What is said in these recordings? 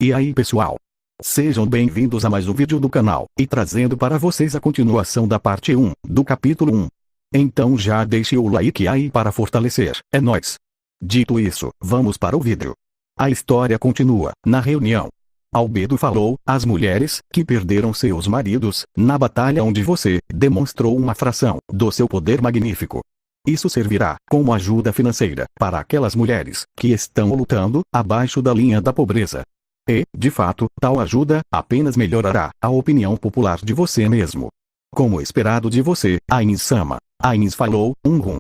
E aí pessoal? Sejam bem-vindos a mais um vídeo do canal, e trazendo para vocês a continuação da parte 1, do capítulo 1. Então já deixe o like aí para fortalecer, é nóis! Dito isso, vamos para o vídeo. A história continua. Na reunião, Albedo falou: as mulheres que perderam seus maridos na batalha onde você demonstrou uma fração do seu poder magnífico. Isso servirá como ajuda financeira para aquelas mulheres que estão lutando abaixo da linha da pobreza. E, de fato, tal ajuda apenas melhorará a opinião popular de você mesmo. Como esperado de você, Ains-sama. Ains falou: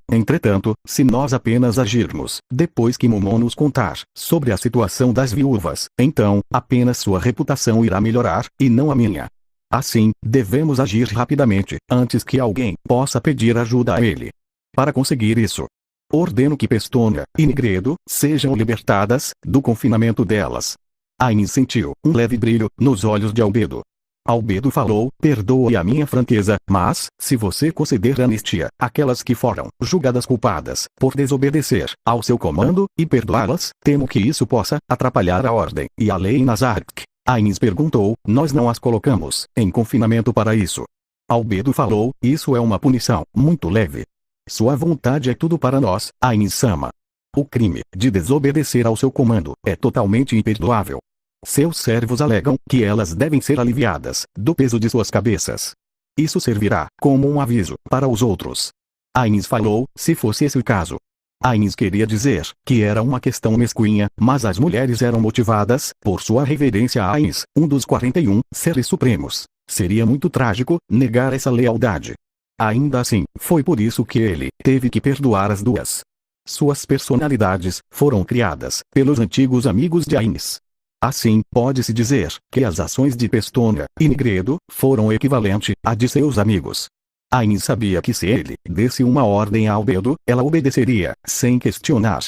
entretanto, se nós apenas agirmos depois que Momon nos contar sobre a situação das viúvas, então, apenas sua reputação irá melhorar, e não a minha. Assim, devemos agir rapidamente, antes que alguém possa pedir ajuda a ele. Para conseguir isso, ordeno que Pestonia e Nigredo sejam libertadas do confinamento delas. Ains sentiu um leve brilho nos olhos de Albedo. Albedo falou: perdoe a minha franqueza, mas, se você conceder anistia àquelas que foram julgadas culpadas por desobedecer ao seu comando, e perdoá-las, temo que isso possa atrapalhar a ordem e a lei em Nazarick. Ains perguntou: nós não as colocamos em confinamento para isso? Albedo falou: isso é uma punição muito leve. Sua vontade é tudo para nós, Ains-sama. O crime de desobedecer ao seu comando é totalmente imperdoável. Seus servos alegam que elas devem ser aliviadas do peso de suas cabeças. Isso servirá como um aviso para os outros. Ains falou: se fosse esse o caso. Ains queria dizer que era uma questão mesquinha, mas as mulheres eram motivadas por sua reverência a Ains, um dos 41 seres supremos. Seria muito trágico negar essa lealdade. Ainda assim, foi por isso que ele teve que perdoar as duas. Suas personalidades foram criadas pelos antigos amigos de Ains. Assim, pode-se dizer que as ações de Pestonia e Nigredo foram equivalente à de seus amigos. Ains sabia que se ele desse uma ordem a Albedo, ela obedeceria, sem questionar.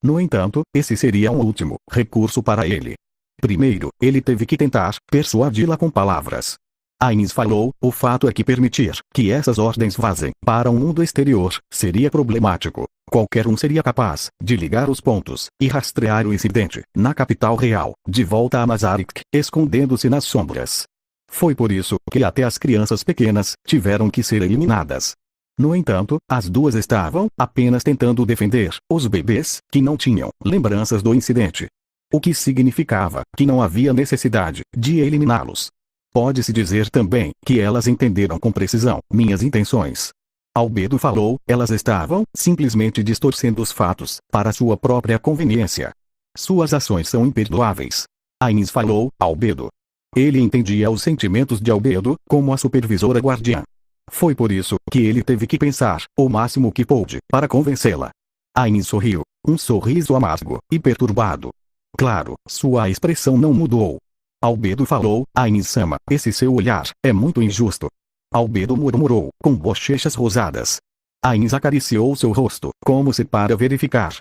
No entanto, esse seria um último recurso para ele. Primeiro, ele teve que tentar persuadi-la com palavras. Ains falou: o fato é que permitir que essas ordens vazem para o mundo exterior seria problemático. Qualquer um seria capaz de ligar os pontos e rastrear o incidente na capital real, de volta a Nazarick, escondendo-se nas sombras. Foi por isso que até as crianças pequenas tiveram que ser eliminadas. No entanto, as duas estavam apenas tentando defender os bebês que não tinham lembranças do incidente. O que significava que não havia necessidade de eliminá-los. Pode-se dizer também que elas entenderam com precisão minhas intenções. Albedo falou: elas estavam simplesmente distorcendo os fatos para sua própria conveniência. Suas ações são imperdoáveis. Ains falou: Albedo. Ele entendia os sentimentos de Albedo como a supervisora guardiã. Foi por isso que ele teve que pensar o máximo que pôde para convencê-la. Ains sorriu, um sorriso amargo e perturbado. Claro, sua expressão não mudou. Albedo falou: Ains-sama, esse seu olhar é muito injusto. Albedo murmurou, com bochechas rosadas. Ains acariciou seu rosto, como se para verificar.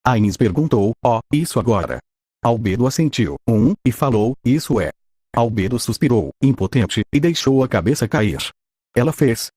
Ains perguntou: isso agora? Albedo assentiu, e falou: isso é. Albedo suspirou, impotente, e deixou a cabeça cair. Ela fez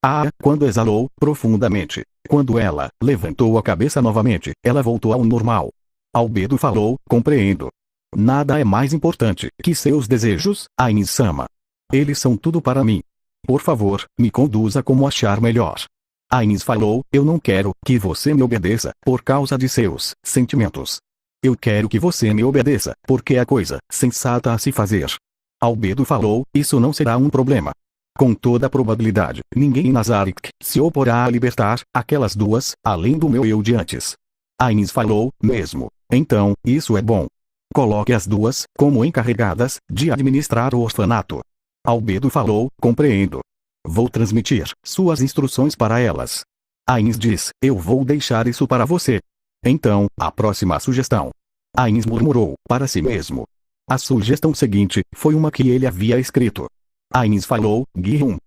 quando exalou profundamente. Quando ela levantou a cabeça novamente, ela voltou ao normal. Albedo falou: compreendo. Nada é mais importante que seus desejos, Ains-sama. Eles são tudo para mim. Por favor, me conduza como achar melhor. Ains falou: eu não quero que você me obedeça por causa de seus sentimentos. Eu quero que você me obedeça porque é a coisa sensata a se fazer. Albedo falou: isso não será um problema. Com toda a probabilidade, ninguém em Nazarick se oporá a libertar aquelas duas, além do meu eu de antes. Ains falou: mesmo. Então, isso é bom. Coloque as duas como encarregadas de administrar o orfanato. Albedo falou: compreendo. Vou transmitir suas instruções para elas. Ains diz: eu vou deixar isso para você. Então, a próxima sugestão. Ains murmurou para si mesmo. A sugestão seguinte foi uma que ele havia escrito. Ains falou: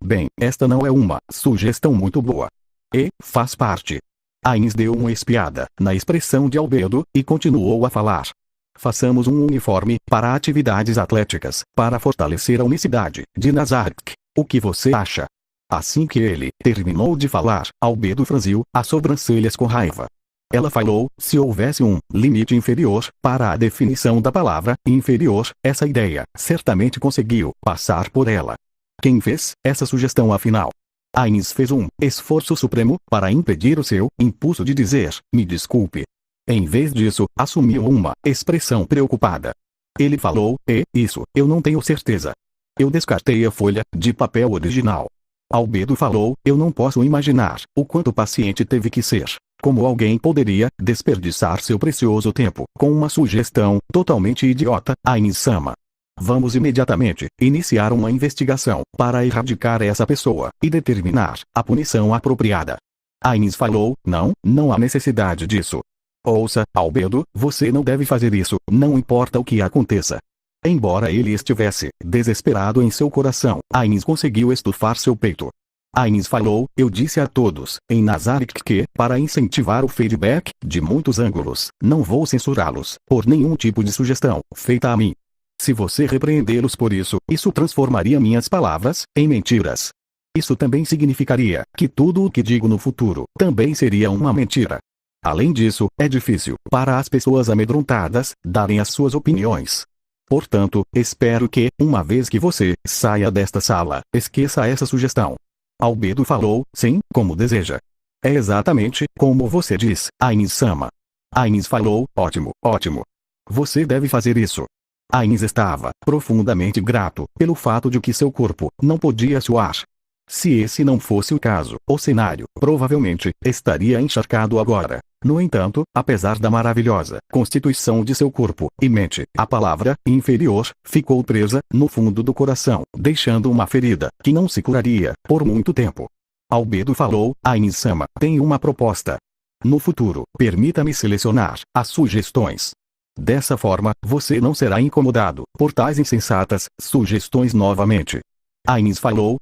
bem, esta não é uma sugestão muito boa. E faz parte. Ains deu uma espiada na expressão de Albedo e continuou a falar. Façamos um uniforme para atividades atléticas, para fortalecer a unicidade de Nazarick. O que você acha? Assim que ele terminou de falar, Albedo franziu as sobrancelhas com raiva. Ela falou, se houvesse um limite inferior para a definição da palavra inferior, essa ideia certamente conseguiu passar por ela. Quem fez essa sugestão afinal? Ains fez um esforço supremo para impedir o seu impulso de dizer, me desculpe. Em vez disso, assumiu uma expressão preocupada. Ele falou, isso, eu não tenho certeza. Eu descartei a folha de papel original. Albedo falou, eu não posso imaginar o quanto paciente teve que ser. Como alguém poderia desperdiçar seu precioso tempo com uma sugestão totalmente idiota, Ains-sama? Vamos imediatamente iniciar uma investigação para erradicar essa pessoa e determinar a punição apropriada. Ains falou, não há necessidade disso. Ouça, Albedo, você não deve fazer isso, não importa o que aconteça. Embora ele estivesse desesperado em seu coração, Ains conseguiu estufar seu peito. Ains falou, eu disse a todos, em Nazarick que, para incentivar o feedback, de muitos ângulos, não vou censurá-los, por nenhum tipo de sugestão, feita a mim. Se você repreendê-los por isso, isso transformaria minhas palavras em mentiras. Isso também significaria que tudo o que digo no futuro, também seria uma mentira. Além disso, é difícil, para as pessoas amedrontadas, darem as suas opiniões. Portanto, espero que, uma vez que você saia desta sala, esqueça essa sugestão. Albedo falou, sim, como deseja. É exatamente como você diz, Ains-sama. Ains falou, ótimo, ótimo. Você deve fazer isso. Ains estava profundamente grato pelo fato de que seu corpo não podia suar. Se esse não fosse o caso, o cenário provavelmente estaria encharcado agora. No entanto, apesar da maravilhosa constituição de seu corpo e mente, a palavra inferior ficou presa no fundo do coração, deixando uma ferida que não se curaria por muito tempo. Albedo falou, Ains-sama, tenho uma proposta. No futuro, permita-me selecionar as sugestões. Dessa forma, você não será incomodado por tais insensatas sugestões novamente. Ains falou,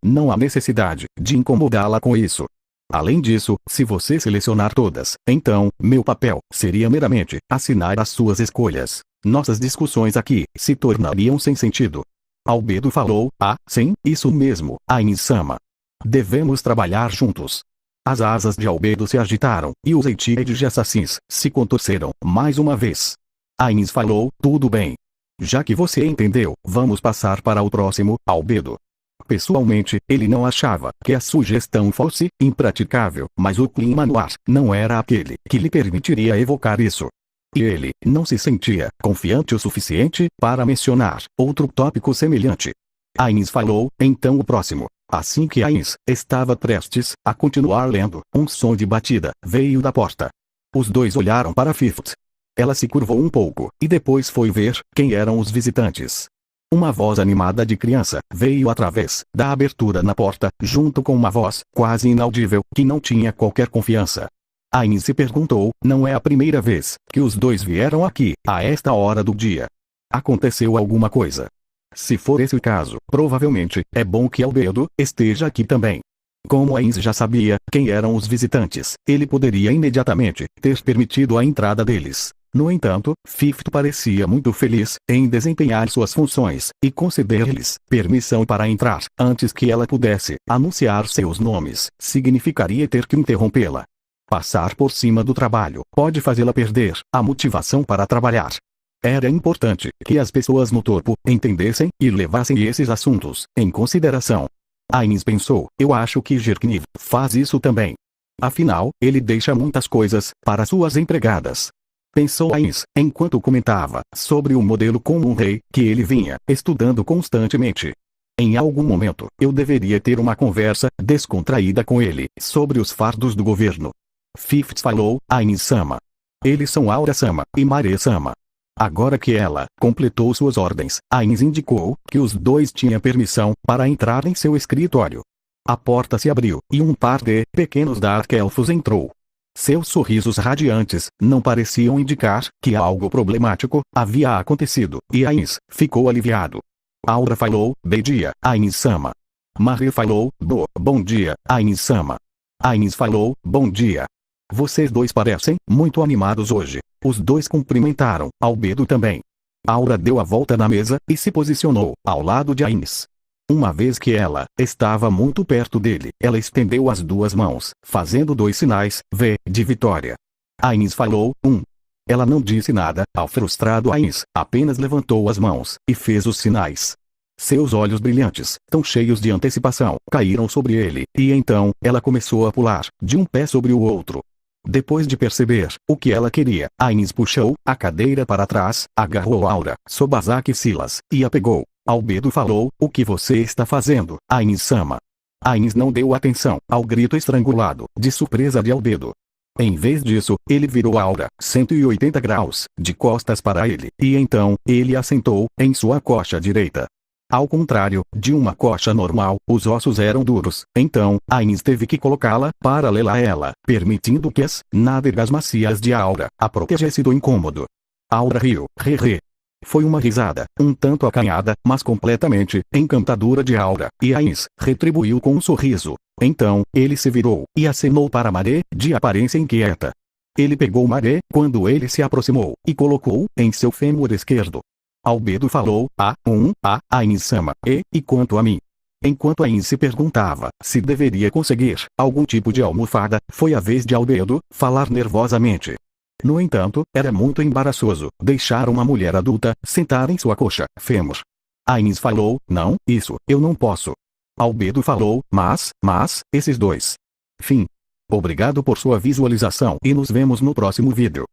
não há necessidade de incomodá-la com isso. Além disso, se você selecionar todas, então, meu papel seria meramente assinar as suas escolhas. Nossas discussões aqui se tornariam sem sentido. Albedo falou, sim, isso mesmo, Ains-sama. Devemos trabalhar juntos. As asas de Albedo se agitaram, e os Etíades assassins se contorceram mais uma vez. Ains falou, tudo bem. Já que você entendeu, vamos passar para o próximo, Albedo. Pessoalmente, ele não achava que a sugestão fosse impraticável, mas o clima no ar não era aquele que lhe permitiria evocar isso. E ele não se sentia confiante o suficiente para mencionar outro tópico semelhante. Ains falou, então o próximo. Assim que Ains estava prestes a continuar lendo, um som de batida veio da porta. Os dois olharam para Fifth. Ela se curvou um pouco, e depois foi ver quem eram os visitantes. Uma voz animada de criança veio através da abertura na porta, junto com uma voz quase inaudível que não tinha qualquer confiança. Ains se perguntou, não é a primeira vez que os dois vieram aqui, a esta hora do dia. Aconteceu alguma coisa? Se for esse o caso, provavelmente, é bom que Albedo esteja aqui também. Como Ains já sabia quem eram os visitantes, ele poderia imediatamente ter permitido a entrada deles. No entanto, Fifth parecia muito feliz em desempenhar suas funções, e conceder-lhes permissão para entrar antes que ela pudesse anunciar seus nomes, significaria ter que interrompê-la. Passar por cima do trabalho pode fazê-la perder a motivação para trabalhar. Era importante que as pessoas no topo entendessem e levassem esses assuntos em consideração. Ains pensou, eu acho que Jerkniv faz isso também. Afinal, ele deixa muitas coisas para suas empregadas. Pensou Ains, enquanto comentava sobre o modelo como um rei que ele vinha estudando constantemente. Em algum momento, eu deveria ter uma conversa descontraída com ele sobre os fardos do governo. Fifth falou, Ains-sama. Eles são Aura-sama e Mare-sama. Agora que ela completou suas ordens, Ains indicou que os dois tinham permissão para entrar em seu escritório. A porta se abriu, e um par de pequenos Dark Elfos entrou. Seus sorrisos radiantes não pareciam indicar que algo problemático havia acontecido, e Ains ficou aliviado. Aura falou, bom dia, Ains-sama. Mare falou, bom dia, Ains-sama. Ains falou, bom dia. Vocês dois parecem muito animados hoje. Os dois cumprimentaram Albedo também. Aura deu a volta na mesa e se posicionou ao lado de Ains. Uma vez que ela estava muito perto dele, ela estendeu as duas mãos, fazendo 2 sinais, V, de vitória. Ainz falou, Ela não disse nada ao frustrado Ainz, apenas levantou as mãos, e fez os sinais. Seus olhos brilhantes, tão cheios de antecipação, caíram sobre ele, e então, ela começou a pular, de um pé sobre o outro. Depois de perceber o que ela queria, Ainz puxou a cadeira para trás, agarrou Aura, Tsubasaki Silas, e a pegou. Albedo falou, o que você está fazendo, Ainz-sama? Ainz não deu atenção ao grito estrangulado, de surpresa de Albedo. Em vez disso, ele virou Aura, 180 graus, de costas para ele, e então, ele a sentou, em sua coxa direita. Ao contrário de uma coxa normal, os ossos eram duros, então, Ainz teve que colocá-la paralela a ela, permitindo que as nádegas macias de Aura a protegesse do incômodo. Aura riu, Foi uma risada, um tanto acanhada, mas completamente encantadora de Aura, e Ainz retribuiu com um sorriso. Então, ele se virou, e acenou para Maré, de aparência inquieta. Ele pegou Maré, quando ele se aproximou, e colocou em seu fêmur esquerdo. Albedo falou, Ainz-sama, e quanto a mim? Enquanto Ainz se perguntava se deveria conseguir algum tipo de almofada, foi a vez de Albedo falar nervosamente. No entanto, era muito embaraçoso deixar uma mulher adulta sentar em sua coxa, fêmur. Ainz falou, não, isso, eu não posso. Albedo falou, mas, esses dois. Fim. Obrigado por sua visualização e nos vemos no próximo vídeo.